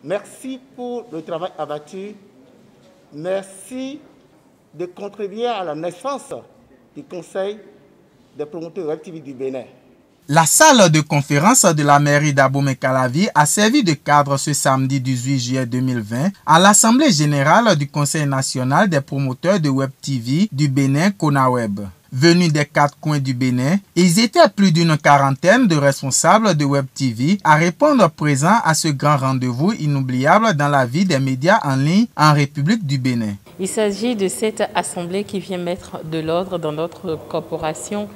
Merci pour le travail abattu. Merci de contribuer à la naissance du Conseil des promoteurs Web TV du Bénin. La salle de conférence de la mairie d'Abomey-Calavi a servi de cadre ce samedi 18 juillet 2020 à l'Assemblée générale du Conseil national des promoteurs de Web TV du Bénin, CONAWEB. Venus des 4 coins du Bénin, ils étaient plus d'une quarantaine de responsables de Web TV à répondre présents à ce grand rendez-vous inoubliable dans la vie des médias en ligne en République du Bénin. Il s'agit de cette assemblée qui vient mettre de l'ordre dans notre corporation,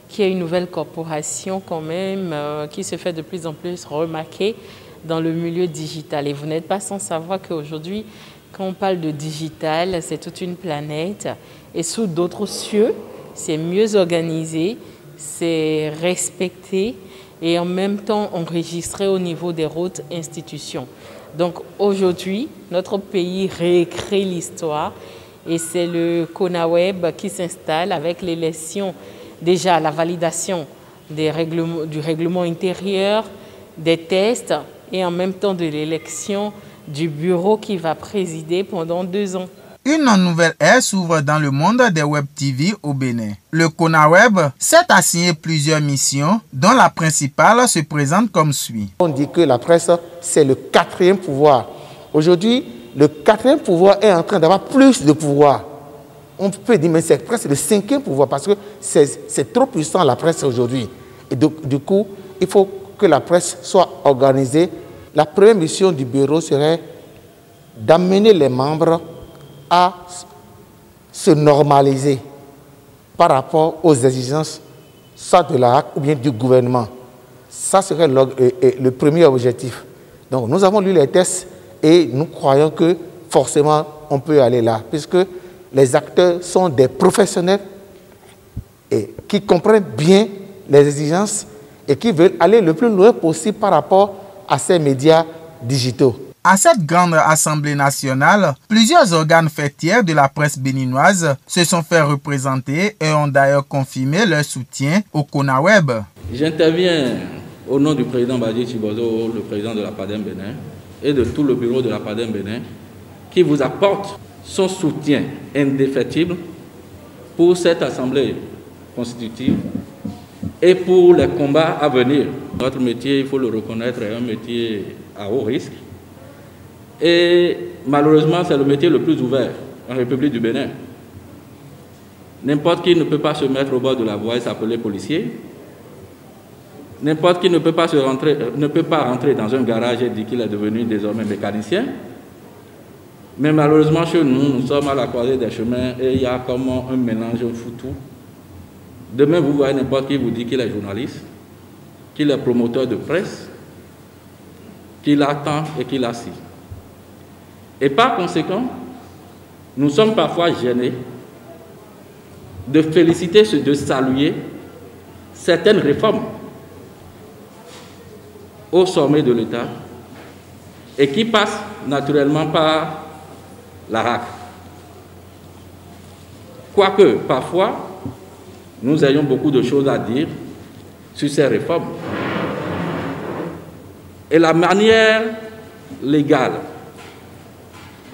qui est une nouvelle corporation quand même, qui se fait de plus en plus remarquer dans le milieu digital. Et vous n'êtes pas sans savoir qu'aujourd'hui, quand on parle de digital, c'est toute une planète et sous d'autres cieux. C'est mieux organisé, c'est respecté et en même temps enregistré au niveau des hautes institutions. Donc aujourd'hui, notre pays réécrit l'histoire et c'est le CONAWEB qui s'installe avec l'élection, déjà la validation du règlement intérieur, des tests et en même temps de l'élection du bureau qui va présider pendant 2 ans. Une nouvelle ère s'ouvre dans le monde des Web TV au Bénin. Le CONAWEB s'est assigné plusieurs missions, dont la principale se présente comme suit. On dit que la presse, c'est le 4e pouvoir. Aujourd'hui, le 4e pouvoir est en train d'avoir plus de pouvoir. On peut dire, mais c'est presque le 5e pouvoir parce que c'est trop puissant la presse aujourd'hui. Et donc, du coup, il faut que la presse soit organisée. La première mission du bureau serait d'amener les membres à se normaliser par rapport aux exigences, soit de la HAC ou bien du gouvernement. Ça serait le premier objectif. Donc nous avons lu les tests et nous croyons que forcément on peut aller là, puisque les acteurs sont des professionnels et qui comprennent bien les exigences et qui veulent aller le plus loin possible par rapport à ces médias digitaux. À cette grande assemblée nationale, plusieurs organes fêtières de la presse béninoise se sont fait représenter et ont d'ailleurs confirmé leur soutien au CONAWEB. J'interviens au nom du président Badji Chibozo, le président de la PADEM Bénin, et de tout le bureau de la PADEM Bénin, qui vous apporte son soutien indéfectible pour cette assemblée constitutive et pour les combats à venir. Notre métier, il faut le reconnaître, est un métier à haut risque. Et malheureusement, c'est le métier le plus ouvert en République du Bénin. N'importe qui ne peut pas se mettre au bord de la voie et s'appeler policier. N'importe qui ne peut pas rentrer dans un garage et dire qu'il est devenu désormais mécanicien. Mais malheureusement, chez nous, nous sommes à la croisée des chemins et il y a comme un mélange, un foutu. Demain, vous voyez n'importe qui vous dit qu'il est journaliste, qu'il est promoteur de presse, qu'il attend et qu'il assis. Et par conséquent, nous sommes parfois gênés de féliciter, de saluer certaines réformes au sommet de l'État et qui passent naturellement par la RAC. Quoique, parfois, nous ayons beaucoup de choses à dire sur ces réformes. Et la manière légale,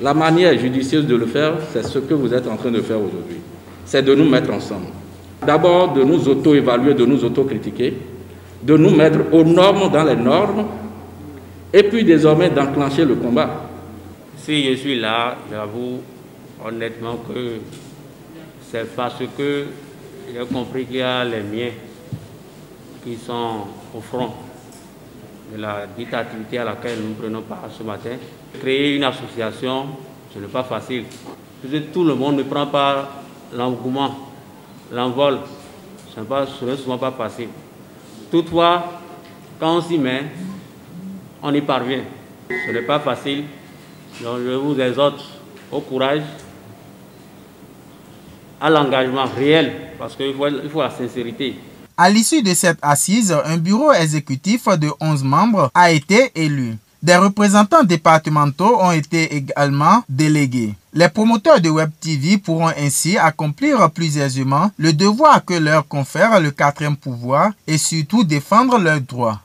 la manière judicieuse de le faire, c'est ce que vous êtes en train de faire aujourd'hui. C'est de nous mettre ensemble. D'abord, de nous auto-évaluer, de nous auto-critiquer, de nous mettre aux normes dans les normes, et puis désormais d'enclencher le combat. Si je suis là, j'avoue honnêtement que c'est parce que j'ai compris qu'il y a les miens qui sont au front de la dite activité à laquelle nous prenons part ce matin. Créer une association, ce n'est pas facile. Tout le monde ne prend pas l'engouement, l'envol. Ce n'est souvent pas facile. Toutefois, quand on s'y met, on y parvient. Ce n'est pas facile. Donc je vous exhorte au courage, à l'engagement réel, parce qu'il faut la sincérité. À l'issue de cette assise, un bureau exécutif de 11 membres a été élu. Des représentants départementaux ont été également délégués. Les promoteurs de Web TV pourront ainsi accomplir plus aisément le devoir que leur confère le 4e pouvoir et surtout défendre leurs droits.